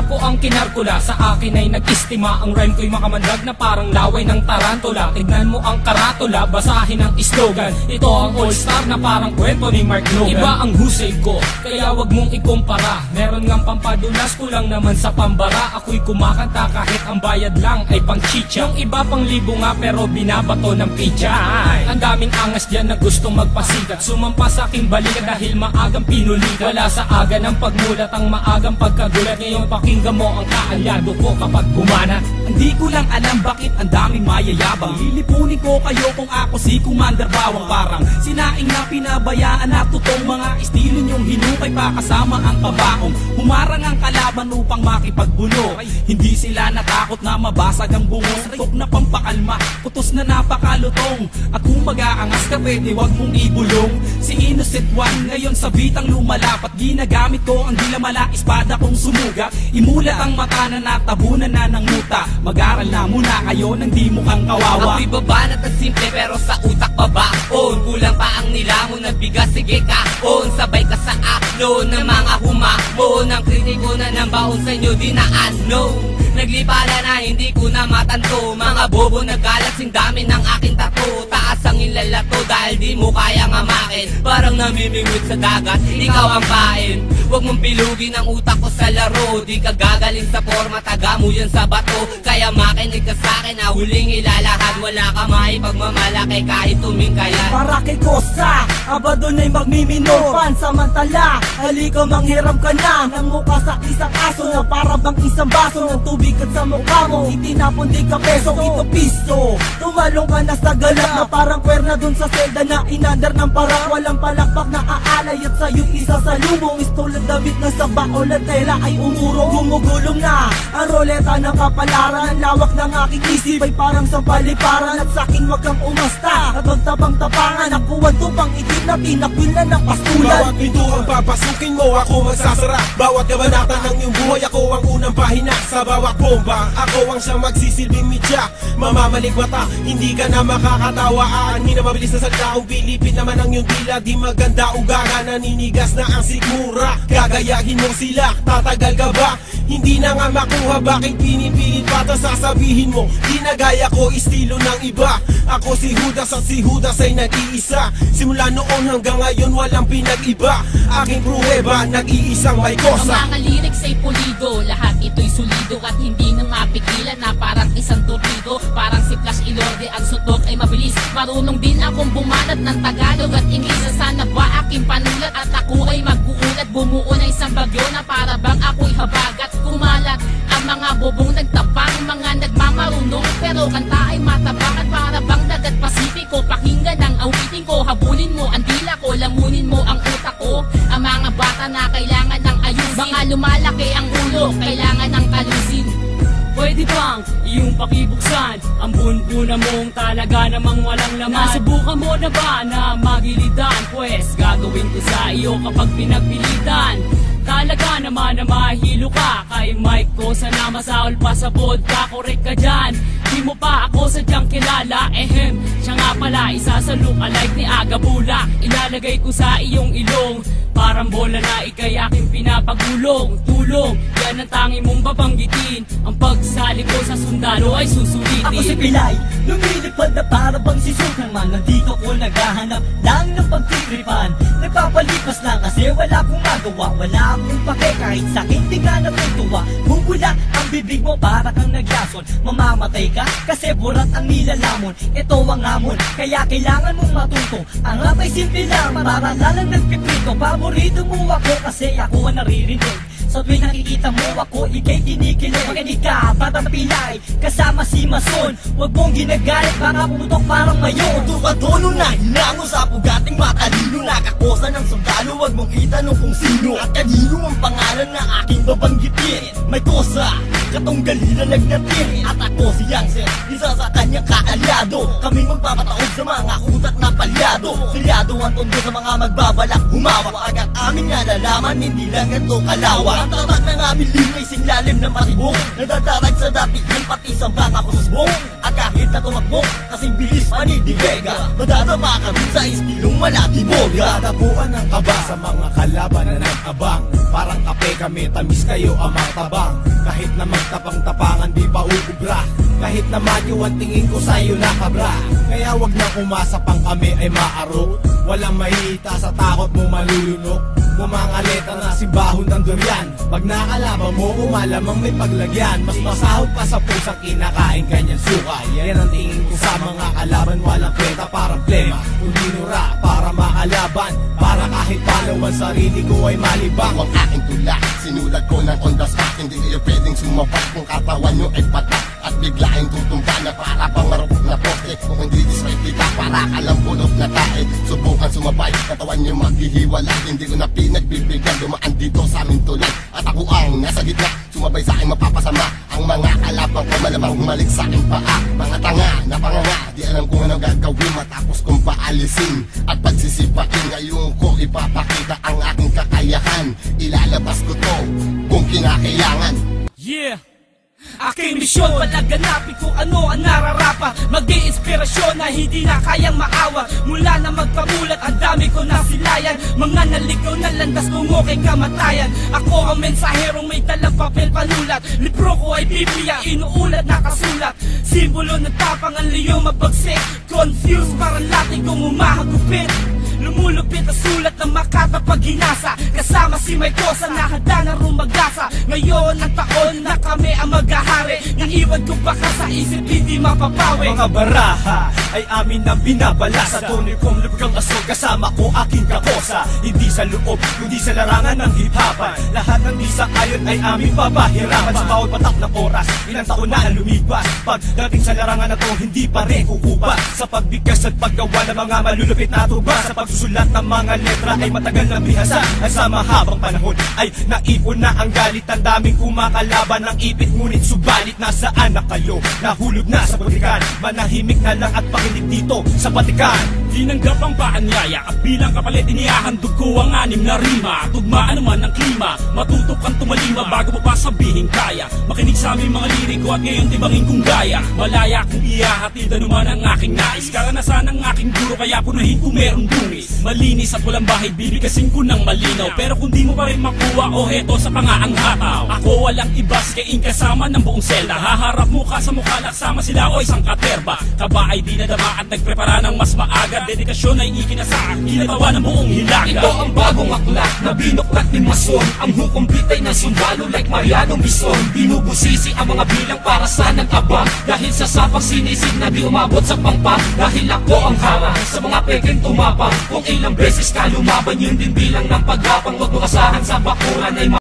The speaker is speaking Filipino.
ko ang kinarkula, sa akin ay nag-istima. Ang rhyme ko'y makamandag na parang laway ng tarantula. Tignan mo ang karatula, basahin ang slogan. Ito ang all-star na parang kwento ni Mark Logan. Iba ang husay ko, kaya wag mong ikumpara. Meron ngang pampadulas, kulang naman sa pambara. Ako'y kumakanta kahit ang bayad lang ay pang chicha. Yung iba pang libo nga pero binabato ng pizza. Ang daming angas dyan na gustong magpasikat, sumampa sa aking balikat dahil maagang pinulikat. Wala sa aga ng pagmulat ang maagang pagkagulat. Ngayon pakinggan mo ang kaalyado ko kapag bumanat. Hindi ko lang alam bakit ang daming mayayabang. Lilipunin ko kayo kung ako si Commander Bawang. Parang sinaing na pinabayaan na totoong mga estilo nyong hinukay pa kasama ang kabaong. Humarang ang kalaban upang makipagbuno. Hindi sila natakot na mabasag ang bungo. Tok na pampakalma, kutos na napakalutong. At kung mag-aangas ka pwede wag mong ibulong. Si Innocent One ngayon sa bitang lumalapat. Ginagamit ko ang dilamala espada kong sumugat. Imulat ang mata na natabunan na ng muta. Mag-aral na muna kayo nang di mukhang kawawa. Ako'y babanat at simple pero sa utak babaon. Kulang pa ang nilamon na bigas, sige kaon. Sabay ka sa aklon ng mga humamon. Ang kritiko na ng baon sa inyo di na ano. Naglipala na hindi ko na matanto. Mga bobo nagkalat sing dami ng aking tato. Taas ang ilalato dahil di mo kaya ngamakin. Parang namimingwit sa dagat, ikaw ang pain. Huwag mong pilugin ang utak ko sa laro. Di ka gagaling sa forma, taga mo yan sa bato. Kaya makinig ka sa'kin na huling ilalahad. Wala ka maipagmamalaki kahit tumingkayan. Para kay Kosa, aba doon ay magmimino. Pansamantala, halika manghiram ka na ng mukha sa isang aso na para bang isang baso ng tubig at sa mukha mo itinapon di ka peso, ito piso. Tumalong ka na sa galak na parang kwerna dun sa selda na inandar ng parang walang palakpak na aalay at sa'yo isa sa lumong. Istulad damit na sa baol at tela ay umurong. Gumugulong na ang roleta ng kapalaran. Ang lawak ng aking isip ay parang sa paliparan. At sa'kin wag kang umasta at wag tabang-tabangan. Nakuha tupang itim na tinakwil na ng pastulan. Bawat pinto ang papasukin mo, ako magsasara. Bawat kabanata ng iyong buhay, ako ang unang pahina. Sa bawat bomba, ako ang siyang magsisilbing media. Mamamalik mata, hindi ka na makakatawa. Aanhin na mabilis na salita, kung pilipit naman ang iyong dila. Di maganda ugaga, naninigas na ang sigmura. Gagayahin mo sila, tatagal ka ba? Hindi na nga makuha, bakit pinipilit pa? Ta sasabihin mo, di na gaya ko, estilo ng iba. Ako si Judas at si Judas ay nag-iisa. Simula noon hanggang ngayon walang pinag-iba. Aking pruweba, nag-iisang may kosa. Ang mga lyrics ay pulido, lahat ito'y solido. At hindi na mapigilan na parang isang torpedo. Parang si Flash Ilorde, ang sutok ay mabilis. Marunong din akong bumanat ng Tagalog at Ingles. Sana ba aking panulat at ako ay mag-uulat. Bumuo na isang bagyo na para bang ako'y habagat. Kumalat ang mga bobong nagtapang, mga nagmamarunong pero kanta ay matabang. At para bang dagat Pasipiko, pakinggan ang awitin ko. Habulin mo ang dila ko, lamunin mo ang utak ko. Ang mga bata na kailangan ng ayusin, mga lumalaki ang ulo, kailangan ng kalusin. Pwede bang iyong pakibuksan ang bunbuna mong talaga namang walang laman? Nasubukan mo na ba na magilitan? Pwes gagawin ko sa iyo kapag pinagpilitan. Talaga naman na mahilo ka kay Mike ko, sana masaol pa sa vodka. Korek ka dyan, di mo pa ako sadyang kilala. Siya nga pala isa sa look-alike ni Aga Bulak. Ilalagay ko sa iyong ilong, parang bola na ikay aking pinapagulong. Tulong, yan ang tangi mong babanggitin. Ang pagsali ko sa sundalo ay susulitin. Ako si Pilay, lumilipad na para bang sisukan man. Nandito ko naghahanap lang ng pagtitripan. Nagpapalipas lang kasi wala akong magawa. Wala akong pake kahit sakin di ka natutuwa. Bubula ang bibig mo para kang naglason. Mamamatay ka kasi burat ang nilalamon. Ito ang hamon, kaya kailangan mong matuto. Ang rap ay simple lang, para lalang nagpiprito. Paborito mo ako kasi ako ang naririnig. Sa tuwing nakikita mo ako, ikay kinikilig. Makinig ka, Batang Pilay, kasama si Mason. Huwag mong ginagalit, baka pumutok parang mayon. Tumadono na hinango sa pugating matalino. Nakakosa ng sundalo, huwag mong itanong kung sino at kanino ang pangalan na aking babanggitin. May kosa, katong galila nagnatin. At ako si Yangsen, isa sa kanyang kaalyado. Kaming magpapataog sa mga utak na palyado. Silyado ang tondo sa mga magbabalak humawak. Agad amin nga nalaman, hindi lang ganito kalawa. Ang tatak ng aming limay singlalim na matibong. Nadadarag sa dati, pati sa baka ko susbong. At kahit na tumakbo, kasing bilis panid di Vega. Madadama kami sa istilong malati boga. Tatapuan ng kaba sa mga kalaban na nag-abang. Parang kape kami, tamis kayo amang tabang. Kahit na magtapang-tapangan di pa uubra. Kahit na madyo ang tingin ko sa'yo na kabra. Kaya wag na umasa pang kami ay maaro. Walang mahihita sa takot mo malulunok. Mumangaleta na simbahon ng durian. Pag nakalaban mo, malamang may paglagyan. Mas masahod pa sa pusang kinakain kanyang suka. Yan ang tingin ko sa mga kalaban. Walang kwenta parang plema. Kundi nura para makalaban. Para kahit palawan sarili ko ay malibang. Ang aking tula, sinulat ko ng on the spot. Hindi kayo pwedeng sumabak kung katawan nyo ay patak. At biglaing tutumba na para pang marupok na poste. Kung hindi disrespect ka, para ka lang bulok na tae. Subukan sumabay, katawan nyo maghihiwalay. Hindi ko na pinagbibigyan, dumaan dito sa aming tulad. At ako ang nasa gitna, sumabay sa akin mapapasama. Ang mga kalabang ko malamang humalik sa aking paa. Mga tanga na panganga, di alam kung ano gagawin matapos kong paalisin. At pagsisipain, ngayon ko ipapakita ang aking kakayahan. Ilalabas ko to kung kinakailangan. Yeah! Aking misyon, palaganapin kung ano ang nararapa. Mag-i-inspirasyon na hindi na kayang maawa. Mula na magpamulat, ang dami ko nasilayan. Mga naligaw na landas tungo kay kamatayan. Ako ang mensaherong may dalang papel panulat. Libro ko ay Biblia, inuulat na kasulat. Simbolo ng tapang ang liyo mabagsik. Confused parang lating kong umahagupit. Lumulupit ang sulat ng Makata pag ginasa. Kasama si May Cosa na handa na rumagasa. Ngayon ang taon na kami ang maghahari. Nang iwan ko baka sa isip hindi mapapawi. Mga baraha ay amin na binabala. Sa tunay kong lubgang asol kasama ko aking kakosa. Hindi sa loob, kundi sa larangan ng hip-hopan. Lahat ng di sa ayon ay aming papahirapan. Sa bawat patak na oras, ilang taon na ang lumipas. Pagdating sa larangan na to, hindi pa rin kukupa. Sa pagbigkas at paggawa ng mga malulupit na tuba. Sa pagsusulat ng mga letra ay matagal na bihasa. At sa mahabang panahon ay naipon na ang galit. Ang daming kumakalaban ng ipit. Ngunit subalit nasaan na kayo? Nahulog na sa pagrikan. Manahimik na lang at pakinig dito sa patikan. Tinanggap ang paanyaya at bilang kapalit inihahandog ko ang 6 na rima. Tugmaan naman ng klima, matutok kang tumalima bago mo pa sabihin kaya. Makinig sa aming mga liriko at ngayon tibangin kong gaya. Malaya kung ihahatid anuman ang aking nais. Karanasan ng aking guro kaya punahin kung merong dungis. Malinis at walang bahid, bibigasin ko ng malinaw. Pero kung di mo pa rin makuha o heto sa pangaang hataw. Ako walang ibas kaing kasama ng buong selda. Haharap mukha sa mukha laksama sila o isang katerba. Kaba ay di nadama at nagprepara ng mas maaga. Dedikasyon ay ikinasaak, ginagawa ng buong hilaga. Ito ang bagong aklat na binuklat ni Mason. Ang hukom bitay ng sundalo like Mariano Mison. Binubusisi ang mga bilang para sa nag-abang. Dahil sa sapang sinisig na di umabot sa pangpang. Dahil ako ang harang sa mga peking tumapang. Kung ilang beses ka lumaban, yun din bilang ng paggapang. Huwag mo asahan sa bakuran ay